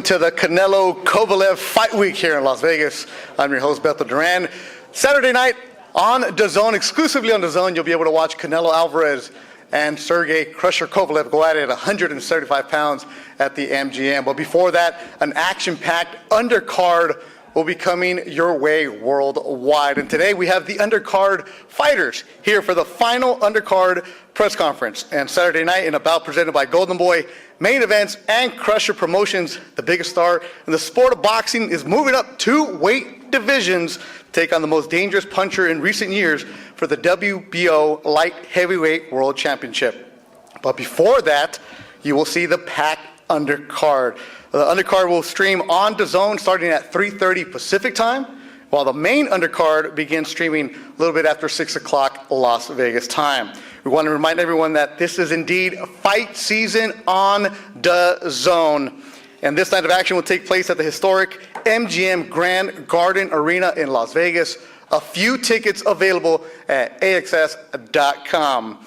to the Canelo Kovalev Fight Week here in Las Vegas. I'm your host, Beto Duran. Saturday night on DAZN, exclusively on DAZN, you'll be able to watch Canelo Alvarez and Sergey Crusher Kovalev go at it at 175 pounds at the MGM. But before that, an action-packed undercard will be coming your way worldwide. And today we have the undercard fighters here for the final undercard press conference. And Saturday night, in a bout presented by Golden Boy Main Events and Crusher Promotions, the biggest star in the sport of boxing is moving up 2 weight divisions to take on the most dangerous puncher in recent years for the WBO Light Heavyweight World Championship. But before that, you will see the packed undercard. The undercard will stream on DAZN starting at 3:30 Pacific time, while the main undercard begins streaming a little bit after 6 o'clock Las Vegas time. We want to remind everyone that this is indeed fight season on DAZN. And this night of action will take place at the historic MGM Grand Garden Arena in Las Vegas. A few tickets available at AXS.com.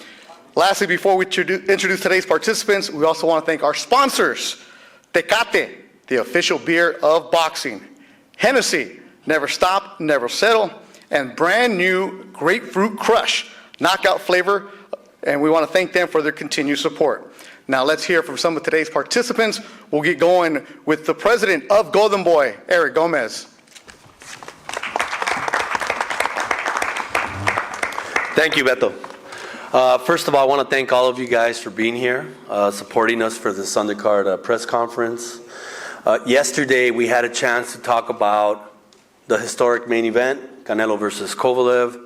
Lastly, before we introduce today's participants, we also want to thank our sponsors. Tecate, the official beer of boxing. Hennessy, never stop, never settle. And brand new Grapefruit Crush, knockout flavor. And we want to thank them for their continued support. Now let's hear from some of today's participants. We'll get going with the president of Golden Boy, Eric Gomez. Thank you, Beto. First of all, I want to thank all of you guys for being here, supporting us for this undercard press conference. Yesterday, we had a chance to talk about the historic main event, Canelo versus Kovalev.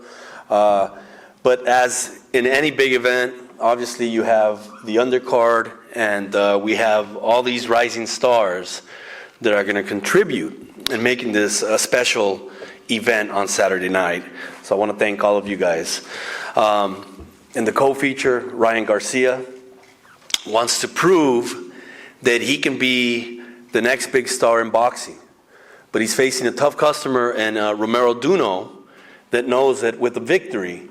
But as in any big event, obviously you have the undercard, and we have all these rising stars that are going to contribute in making this a special event on Saturday night. So I want to thank all of you guys. In the co-feature, Ryan Garcia wants to prove that he can be the next big star in boxing. But he's facing a tough customer in Romero Duno that knows that with a victory,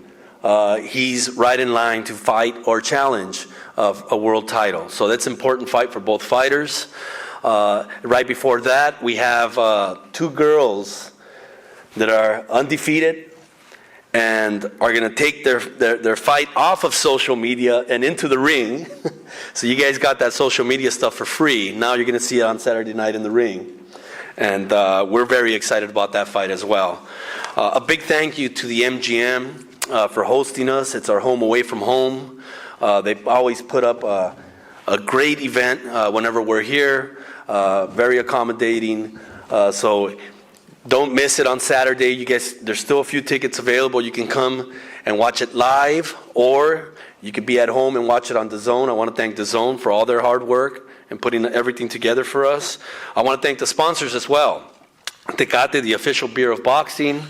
he's right in line to fight or challenge of a world title. So that's an important fight for both fighters. Right before that, we have 2 girls that are undefeated and are going to take their fight off of social media and into the ring. So you guys got that social media stuff for free. Now you're going to see it on Saturday night in the ring. And we're very excited about that fight as well. A big thank you to the MGM for hosting us. It's our home away from home. They always put up a great event whenever we're here. Very accommodating. So don't miss it on Saturday. You guys, there's still a few tickets available. You can come and watch it live, or you could be at home and watch it on DAZN. I want to thank DAZN for all their hard work and putting everything together for us. I want to thank the sponsors as well. Tecate, the official beer of boxing.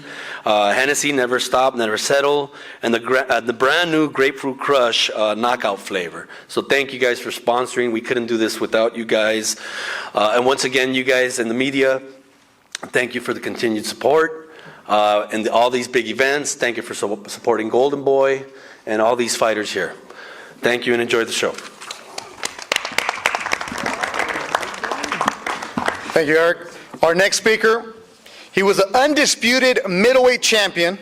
Hennessy, never stop, never settle. And the brand new Grapefruit Crush knockout flavor. So thank you guys for sponsoring. We couldn't do this without you guys. And once again, you guys in the media, thank you for the continued support and all these big events. Thank you for supporting Golden Boy and all these fighters here. Thank you and enjoy the show. Thank you, Eric. Our next speaker, he was an undisputed middleweight champion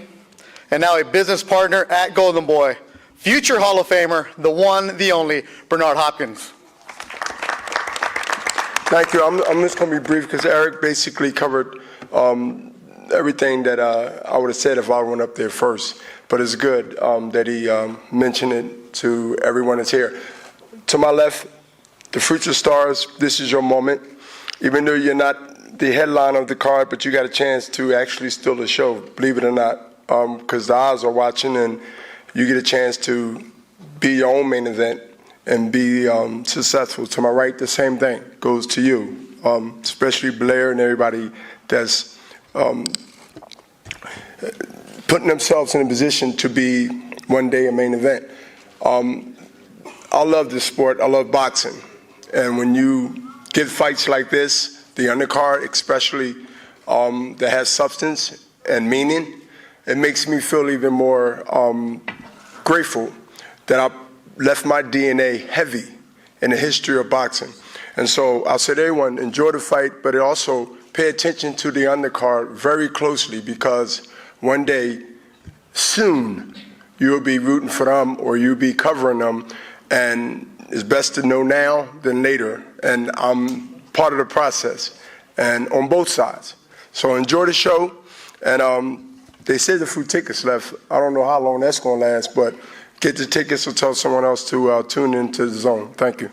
and now a business partner at Golden Boy. Future Hall of Famer, the one, the only, Bernard Hopkins. Thank you. I'm just going to be brief because Eric basically covered everything that I would have said if I went up there first. But it's good that he mentioned it to everyone that's here. To my left, the future stars, this is your moment. Even though you're not the headline of the card, but you got a chance to actually steal the show, believe it or not, because the eyes are watching and you get a chance to be your own main event and be successful. To my right, the same thing goes to you, especially Blair and everybody that's putting themselves in a position to be one day a main event. I love this sport. I love boxing. And when you get fights like this, the undercard especially, that has substance and meaning, it makes me feel even more grateful that I left my DNA heavy in the history of boxing. And so I'll say to everyone, enjoy the fight, but also pay attention to the undercard very closely, because one day, soon, you'll be rooting for them or you'll be covering them, and it's best to know now than later. And I'm part of the process, and on both sides. So enjoy the show, and they said there's a few tickets left. I don't know how long that's going to last, but get the tickets or tell someone else to tune into the zone. Thank you.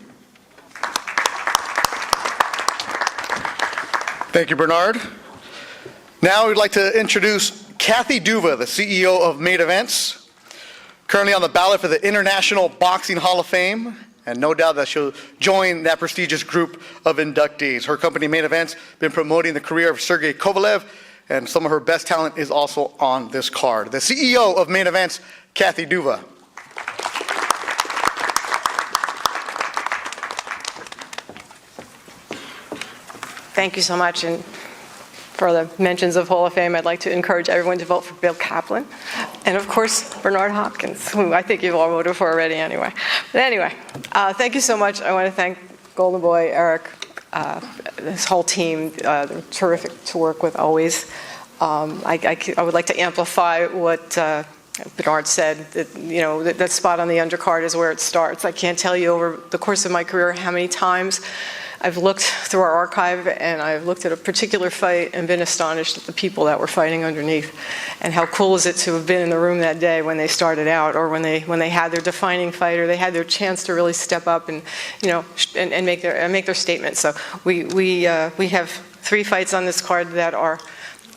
Thank you, Bernard. Now we'd like to introduce Cathy Duva, the CEO of Main Events, currently on the ballot for the International Boxing Hall of Fame, and no doubt that she'll join that prestigious group of inductees. Her company, Main Events, been promoting the career of Sergey Kovalev, and some of her best talent is also on this card. The CEO of Main Events, Cathy Duva. Thank you so much. And for the mentions of Hall of Fame, I'd like to encourage everyone to vote for Bill Kaplan. And of course, Bernard Hopkins, who I think you've all voted for already anyway. But anyway, thank you so much. I want to thank Golden Boy, Eric, this whole team. They're terrific to work with always. I would like to amplify what Bernard said, that, that spot on the undercard is where it starts. I can't tell you over the course of my career how many times I've looked through our archive and I've looked at a particular fight and been astonished at the people that were fighting underneath. And how cool is it to have been in the room that day when they started out, or when they had their defining fight, or they had their chance to really step up and and make their statement. So we have 3 fights on this card that our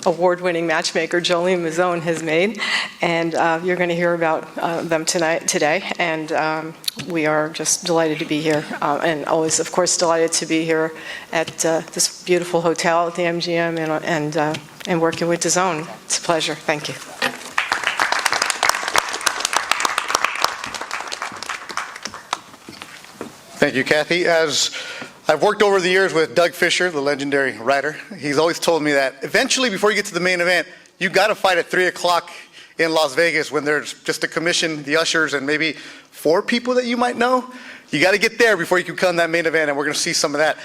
award-winning matchmaker Jolene Mazzone has made, and you're going to hear about them today. And we are just delighted to be here, and always, of course, delighted to be here at this beautiful hotel at the MGM and working with DAZN. It's a pleasure. Thank you. Thank you, Cathy. As I've worked over the years with Doug Fisher, the legendary writer, he's always told me that eventually, before you get to the main event, you got to fight at 3 o'clock in Las Vegas when there's just a commission, the ushers, and maybe 4 people that you might know. You got to get there before you can come to that main event, and we're going to see some of that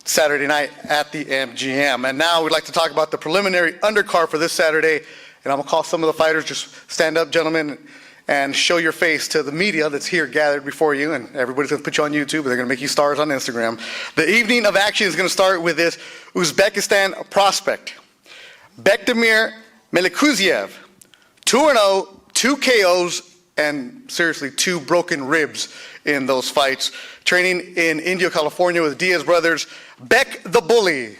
Saturday night at the MGM. And now we'd like to talk about the preliminary undercard for this Saturday, and I'm going to call some of the fighters. Just stand up, gentlemen, and show your face to the media that's here gathered before you, and everybody's going to put you on YouTube, but they're going to make you stars on Instagram. The evening of action is going to start with this Uzbekistan prospect, Bektemir Melikuziev, 2-0, 2 KOs, and seriously 2 broken ribs in those fights. Training in Indio, California with Diaz brothers, Beck the Bully.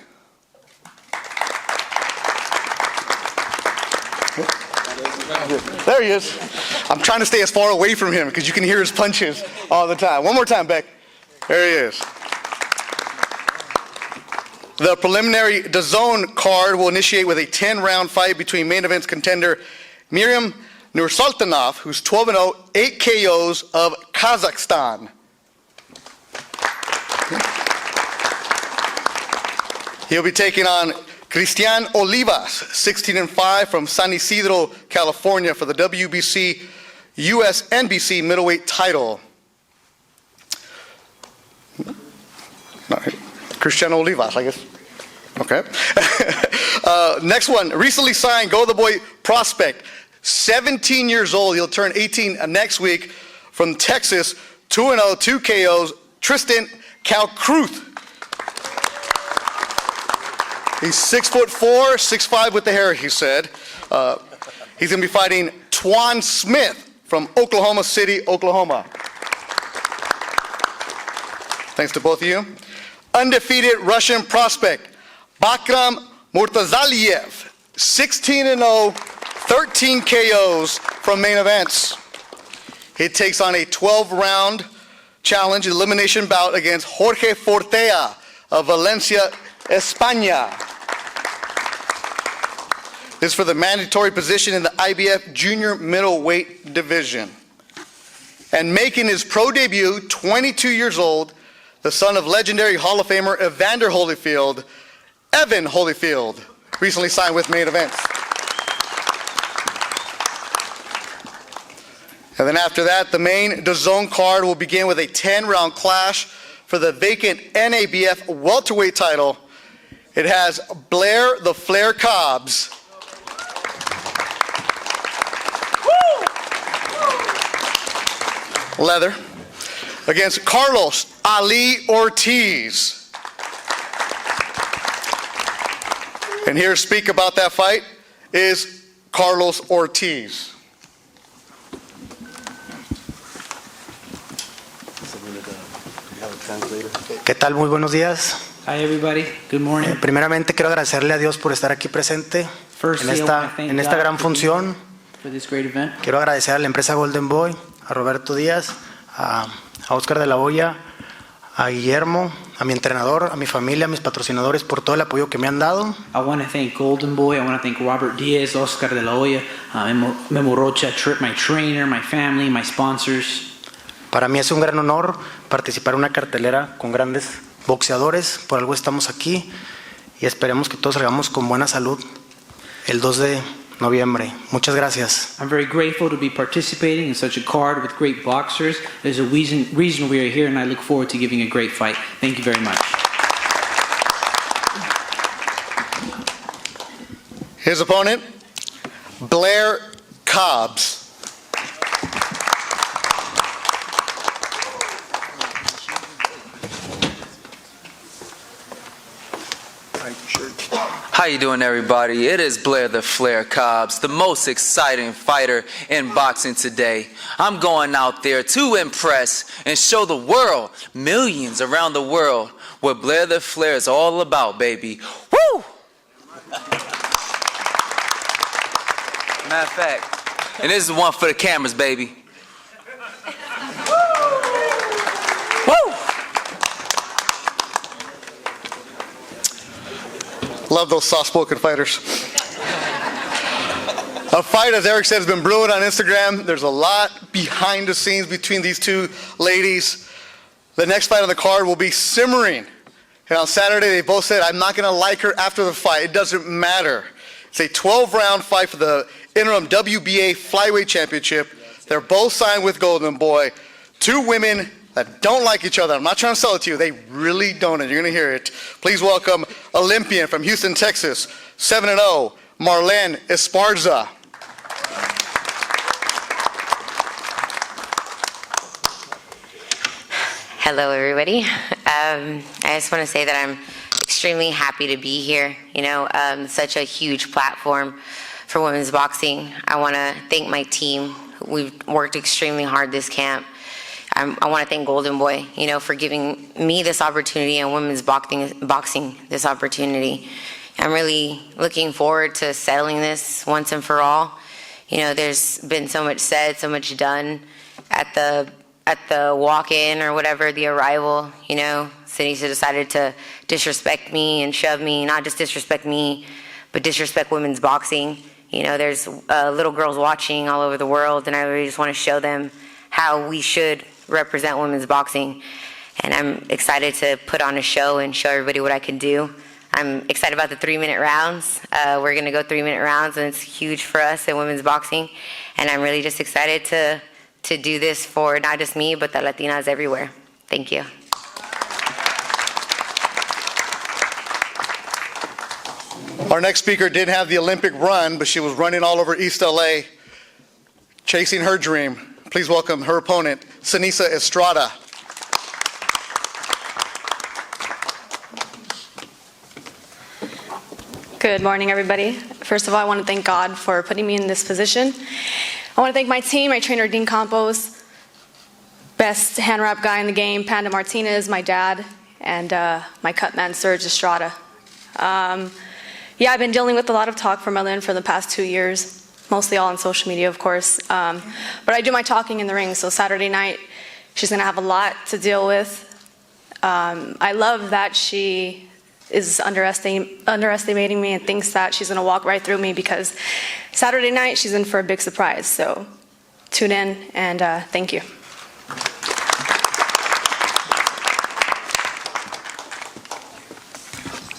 There he is. I'm trying to stay as far away from him because you can hear his punches all the time. One more time, Beck. There he is. The preliminary DAZN card will initiate with a 10-round fight between Main Event's contender Miriam Nursultanov, who's 12-0, 8 KOs of Kazakhstan. He'll be taking on Cristian Olivas, 16-5 from San Isidro, California, for the WBC US NBC middleweight title. Cristian Olivas, I guess. Okay. Next one, recently signed Go the Boy prospect, 17 years old. He'll turn 18 next week, from Texas, 2-0, 2 KOs, Tristan Kalkruth. He's 6'4", 6'5" with the hair, he said. He's going to be fighting Twan Smith from Oklahoma City, Oklahoma. Thanks to both of you. Undefeated Russian prospect, Bakram Murtazaliev, 16-0, 13 KOs from Main Events. He takes on a 12-round challenge elimination bout against Jorge Fortea of Valencia, España. This is for the mandatory position in the IBF junior middleweight division. And making his pro debut, 22 years old, the son of legendary Hall of Famer Evander Holyfield, Evan Holyfield, recently signed with Main Events. And then after that, the main DAZN card will begin with a 10-round clash for the vacant NABF welterweight title, it has Blair the Flair Cobbs leather against Carlos Ali Ortiz. And here to speak about that fight is Carlos Ortiz. ¿Qué tal? Muy buenos días. Hi everybody, good morning. Primeramente quiero agradecerle a Dios por estar aquí presente Firstly, I want to thank en esta God gran función. for this great event. Quiero agradecer a la empresa Golden Boy, a Roberto Díaz, a Oscar de la Hoya, a Guillermo, a mi entrenador, a mi familia, a mis patrocinadores por todo el apoyo que me han dado. I want to thank Golden Boy, I want to thank Robert Diaz, Oscar de la Hoya, Memo Rocha, my trainer, my family, my sponsors. Para mí es un gran honor participar en una cartelera con grandes boxeadores. Por algo estamos aquí y esperemos que todos salgamos con buena salud el 2 de noviembre. Muchas gracias. I'm very grateful to be participating in such a card with great boxers. There's a reason we are here, and I look forward to giving a great fight. Thank you very much. His opponent, Blair Cobbs. How you doing, everybody? It is Blair the Flair Cobbs, the most exciting fighter in boxing today. I'm going out there to impress and show the world, millions around the world, what Blair the Flair is all about, baby. Woo! Matter of fact, and this is one for the cameras, baby. Woo! Love those soft-spoken fighters. A fight, as Eric said, has been brewing on Instagram. There's a lot behind the scenes between these two ladies. The next fight on the card will be simmering. And on Saturday, they both said, I'm not going to like her after the fight. It doesn't matter. It's a 12-round fight for the interim WBA Flyweight Championship. They're both signed with Golden Boy. Two women that don't like each other. I'm not trying to sell it to you. They really don't, and you're going to hear it. Please welcome Olympian from Houston, Texas, 7-0, Marlene Esparza. Hello, everybody. I just want to say that I'm extremely happy to be here. You know, such a huge platform for women's boxing. I want to thank my team. We've worked extremely hard this camp. I want to thank Golden Boy, you know, for giving me this opportunity and women's boxing this opportunity. I'm really looking forward to settling this once and for all. You know, there's been so much said, so much done at the walk-in or whatever, the arrival. You know, Sinisa decided to disrespect me and shove me, not just disrespect me, but disrespect women's boxing. You know, there's little girls watching all over the world, and I really just want to show them how we should represent women's boxing. And I'm excited to put on a show and show everybody what I can do. I'm excited about the 3-minute rounds. We're going to go 3-minute rounds, and it's huge for us in women's boxing. And I'm really just excited to do this for not just me, but the Latinas everywhere. Thank you. Our next speaker didn't have the Olympic run, but she was running all over East LA, chasing her dream. Please welcome her opponent, Sinisa Estrada. Good morning, everybody. First of all, I want to thank God for putting me in this position. I want to thank my team, my trainer, Dean Campos, best hand wrap guy in the game, Panda Martinez, my dad, and my cut man, Serge Estrada. Yeah, I've been dealing with a lot of talk from Marlene for the past 2 years. Mostly all on social media, of course. But I do my talking in the ring, so Saturday night, she's going to have a lot to deal with. I love that she is underestimating me and thinks that she's going to walk right through me, because Saturday night, she's in for a big surprise. So tune in, and thank you.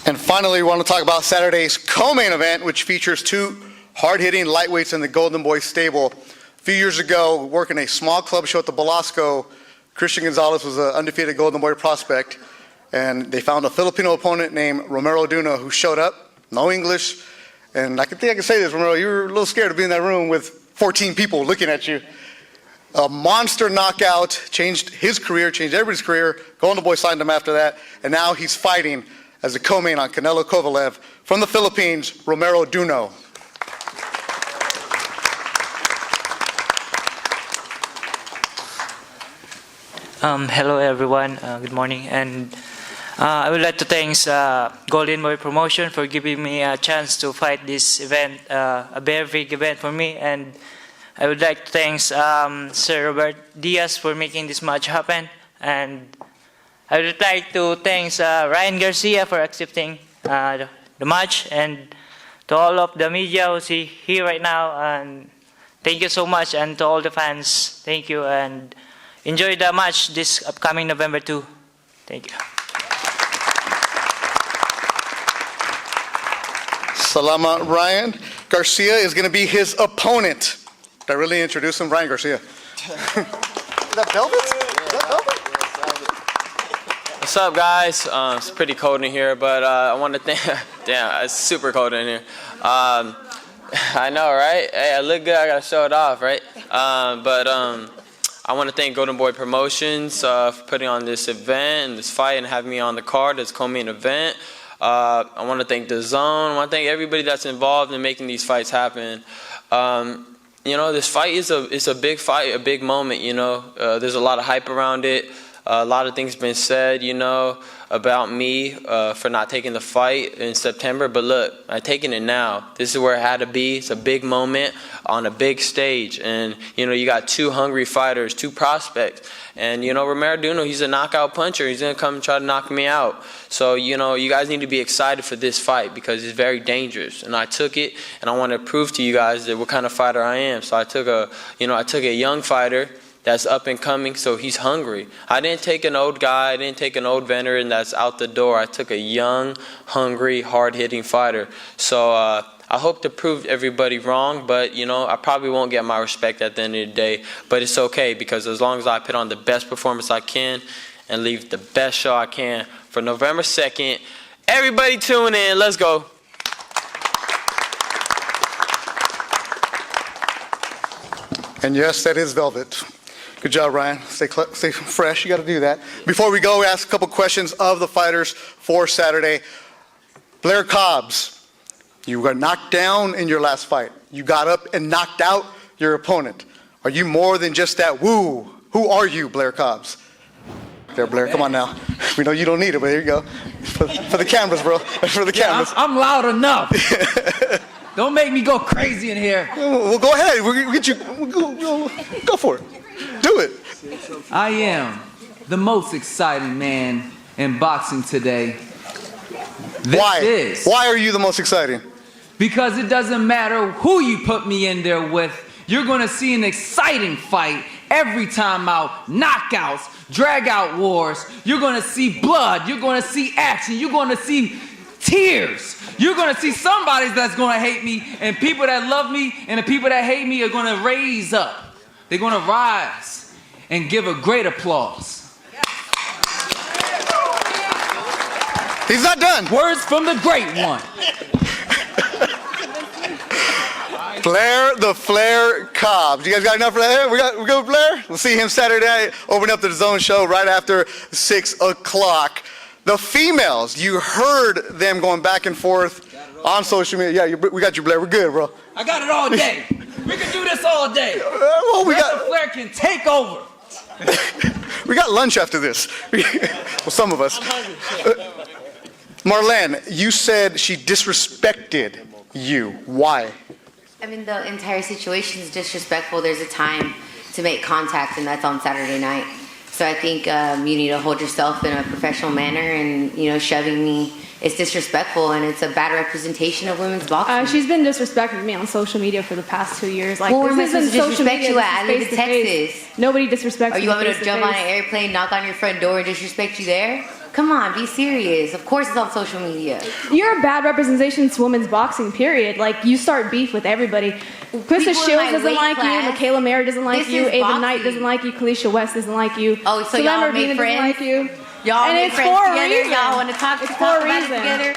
And finally, we want to talk about Saturday's co-main event, which features two hard-hitting lightweights in the Golden Boy stable. A few years ago, working a small club show at the Belasco, Christian Gonzalez was an undefeated Golden Boy prospect, and they found a Filipino opponent named Romero Duno who showed up, no English, and I think I can say this, Romero, you were a little scared to be in that room with 14 people looking at you. A monster knockout, changed his career, changed everybody's career. Golden Boy signed him after that, and now he's fighting as a co-main on Canelo Kovalev from the Philippines, Romero Duno. Hello everyone, good morning, and I would like to thank Golden Boy Promotion for giving me a chance to fight this event, a very big event for me, and I would like to thank Sir Robert Diaz for making this match happen, and I would like to thank Ryan Garcia for accepting the match, and to all of the media who's here right now, and thank you so much, and to all the fans, thank you, and enjoy the match this upcoming November 2. Thank you. Salamat, Ryan. Garcia is going to be his opponent. Did I really introduce him? Ryan Garcia. Is that Velvet? Is that Velvet? What's up, guys? It's pretty cold in here, but I want to thank... Damn, it's super cold in here. I know, right? Hey, I look good. I got to show it off, right? I want to thank Golden Boy Promotions for putting on this event and this fight and having me on the card as co-main event. I want to thank the Zone. I want to thank everybody that's involved in making these fights happen. You know, this fight is a big fight, a big moment, you know. There's a lot of hype around it. A lot of things been said, you know, about me for not taking the fight in September. But look, I'm taking it now. This is where it had to be. It's a big moment on a big stage. And, you know, you got two hungry fighters, two prospects. And, you know, Romero Duno, he's a knockout puncher. He's going to come and try to knock me out. So, you know, you guys need to be excited for this fight because it's very dangerous. And I took it, and I want to prove to you guys that what kind of fighter I am. So I took a young fighter that's up and coming, so he's hungry. I didn't take an old guy, I didn't take an old veteran that's out the door. I took a young, hungry, hard-hitting fighter. So I hope to prove everybody wrong, but you know, I probably won't get my respect at the end of the day. But it's okay, because as long as I put on the best performance I can and leave the best show I can for November 2nd, everybody tune in, let's go. And yes, that is Velvet. Good job, Ryan. Stay fresh. You got to do that. Before we go, we ask a couple questions of the fighters for Saturday. Blair Cobbs, you got knocked down in your last fight. You got up and knocked out your opponent. Are you more than just that woo? Who are you, Blair Cobbs? There, Blair, come on now. We know you don't need it, but here you go. For the cameras, bro. For the cameras. I'm loud enough. Don't make me go crazy in here. Well, go ahead. We'll get you. Go for it. Do it. I am the most exciting man in boxing today. Why are you the most exciting? Because it doesn't matter who you put me in there with. You're going to see an exciting fight every time out. Knockouts, drag-out wars. You're going to see blood. You're going to see action. You're going to see tears. You're going to see somebody that's going to hate me, and people that love me and the people that hate me are going to raise up. They're going to rise and give a great applause. He's not done. Words from the great one. Blair the Flair Cobbs. You guys got enough for that? We go with Blair? We'll see him Saturday night. Open up the Zone show right after 6 o'clock. The females, you heard them going back and forth on social media. Yeah, we got you, Blair. We're good, bro. I got it all day. We can do this all day. Well, the Flair can take over. We got lunch after this. Well, some of us. Marlene, you said she disrespected you. Why? I mean, the entire situation is disrespectful. There's a time to make contact, and that's on Saturday night. So I think you need to hold yourself in a professional manner, and you know, shoving me is disrespectful, and it's a bad representation of women's boxing. She's been disrespecting me on social media for the past 2 years. Like, well, where am I this isn't supposed to social disrespect media, you at? I this live is in face-to-face. Texas. Nobody disrespects Or me you want me to face-to-face. jump on an airplane, knock on your front door, and disrespect you there? Come on, be serious. Of course it's on social media. You're a bad representation to women's boxing, period. Like, you start beef with everybody. Krista Shields doesn't like you, Michaela Mary doesn't like you, Ava Knight doesn't like you, Kalisha West doesn't like you. Oh, so y'all make friends? Doesn't like you. Y'all and make it's friends for a together? reason. Y'all want to talk about it reason. together?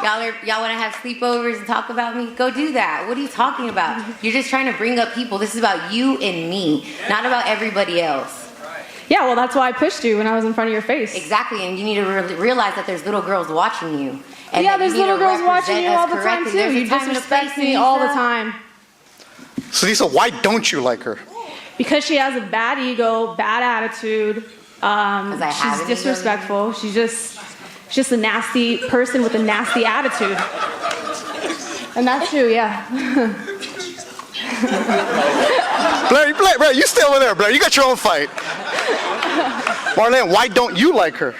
Y'all want to have sleepovers and talk about me? Go do that. What are you talking about? You're just trying to bring up people. This is about you and me, not about everybody else. Yeah, well, that's why I pushed you when I was in front of your face. Exactly, and you need to realize that there's little girls watching you. And yeah, that there's you need little to girls watching represent you us all the time, correctly. too. There's a You time and a disrespect place, me all the Sinisa. time. Sinisa, why don't you like her? Because she has a bad ego, bad attitude. She's disrespectful. She's just a nasty person with a nasty attitude. And that's true, yeah. Blair, you stay over there, Blair. You got your own fight. Marlene, why don't you like her?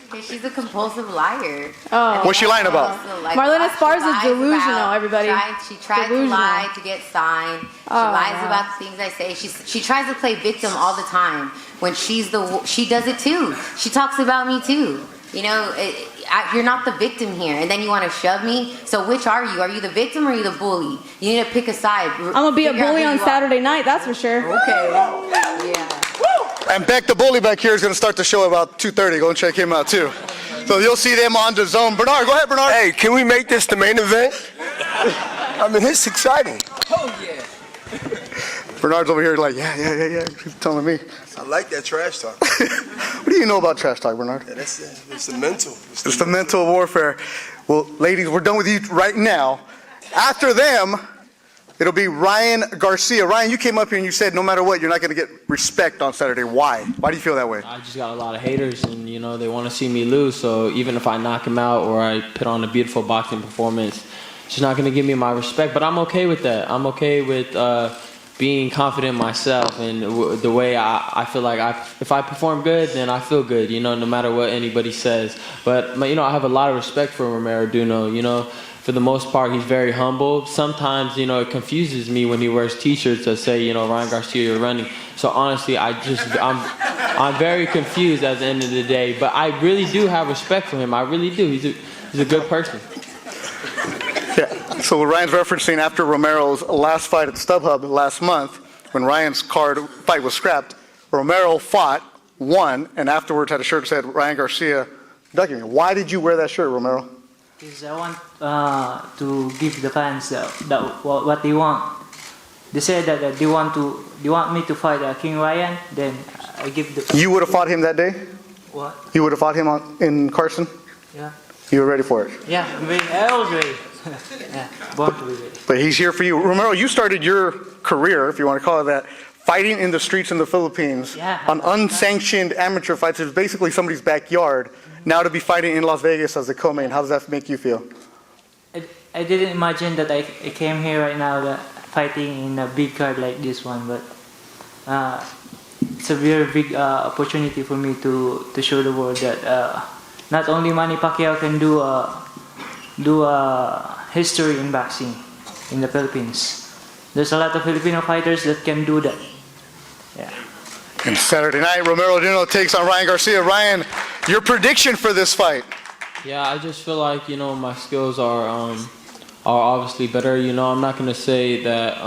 Because she's a compulsive liar. Oh. What's she lying about? Marlene Esparza is delusional, everybody. She tries to lie to get signed. She lies about the things I say. She tries to play victim all the time. When she does it too. She talks about me too. You know, you're not the victim here, and then you want to shove me. So which are you? Are you the victim or are you the bully? You need to pick a side. I'm gonna be a bully on Saturday night, that's for sure. Okay. Yeah. And Beck the bully back here is going to start the show about 2:30. Go and check him out too. So you'll see them on DAZN. Bernard, go ahead, Bernard. Hey, can we make this the main event? I mean, it's exciting. Oh, yeah. Bernard's over here like, yeah. He's telling me. I like that trash talk. What do you know about trash talk, Bernard? Yeah, it's the mental. It's the mental warfare. Well, ladies, we're done with you right now. After them, it'll be Ryan Garcia. Ryan, you came up here and you said no matter what, you're not going to get respect on Saturday. Why? Why do you feel that way? I just got a lot of haters, and you know they want to see me lose. So even if I knock him out or I put on a beautiful boxing performance, it's just not going to give me my respect. But I'm okay with that. I'm okay with being confident in myself and the way I feel like if I perform good, then I feel good. You know, no matter what anybody says. But you know, I have a lot of respect for Romero Duno. You know. For the most part, he's very humble. Sometimes, you know, it confuses me when he wears T-shirts that say, you know, Ryan Garcia, you're running. So honestly, I'm very confused at the end of the day. But I really do have respect for him. I really do. He's a good person. Yeah. So what Ryan's referencing after Romero's last fight at StubHub last month, when Ryan's fight was scrapped, Romero fought, won, and afterwards had a shirt that said Ryan Garcia ducking me. Why did you wear that shirt, Romero? Because I want to give the fans what they want. They said that they want me to fight King Ryan. Then I give the. You would have fought him that day? What? You would have fought him in Carson? Yeah. You were ready for it? Yeah, I was ready. Yeah, born to be ready. But he's here for you. Romero, you started your career, if you want to call it that, fighting in the streets in the Philippines on unsanctioned amateur fights. It's basically somebody's backyard. Now to be fighting in Las Vegas as a co-main, how does that make you feel? I didn't imagine that I came here right now fighting in a big card like this one, but it's a very big opportunity for me to show the world that not only Manny Pacquiao can do history in boxing in the Philippines. There's a lot of Filipino fighters that can do that. Yeah. And Saturday night, Romero Duno takes on Ryan Garcia. Ryan, your prediction for this fight? Yeah, I just feel like, you know, my skills are obviously better. You know, I'm not going to say that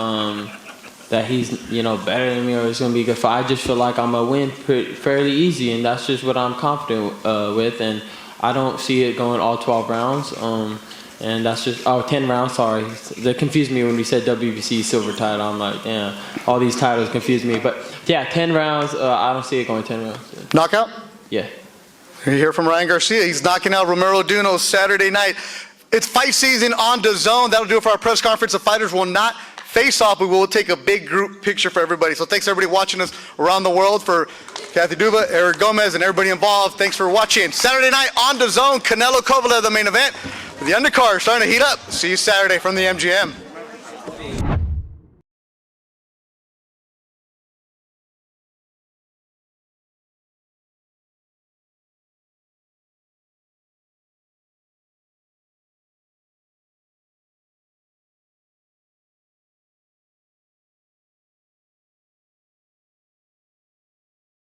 that he's, you know, better than me or it's going to be a good fight. I just feel like I'm going to win fairly easy, and that's just what I'm confident with. And I don't see it going all 12 rounds. And that's just, 10 rounds, sorry. That confused me when we said WBC silver title. I'm like, damn, all these titles confused me. But yeah, 10 rounds, I don't see it going 10 rounds. Knockout? Yeah. You hear from Ryan Garcia. He's knocking out Romero Duno Saturday night. It's fight season on DAZN. That'll do it for our press conference. The fighters will not face off. We will take a big group picture for everybody. So thanks everybody watching us around the world. For Cathy Duva, Eric Gomez, and everybody involved, thanks for watching. Saturday night on DAZN, Canelo Kovalev, the main event. The undercard starting to heat up. See you Saturday from the MGM.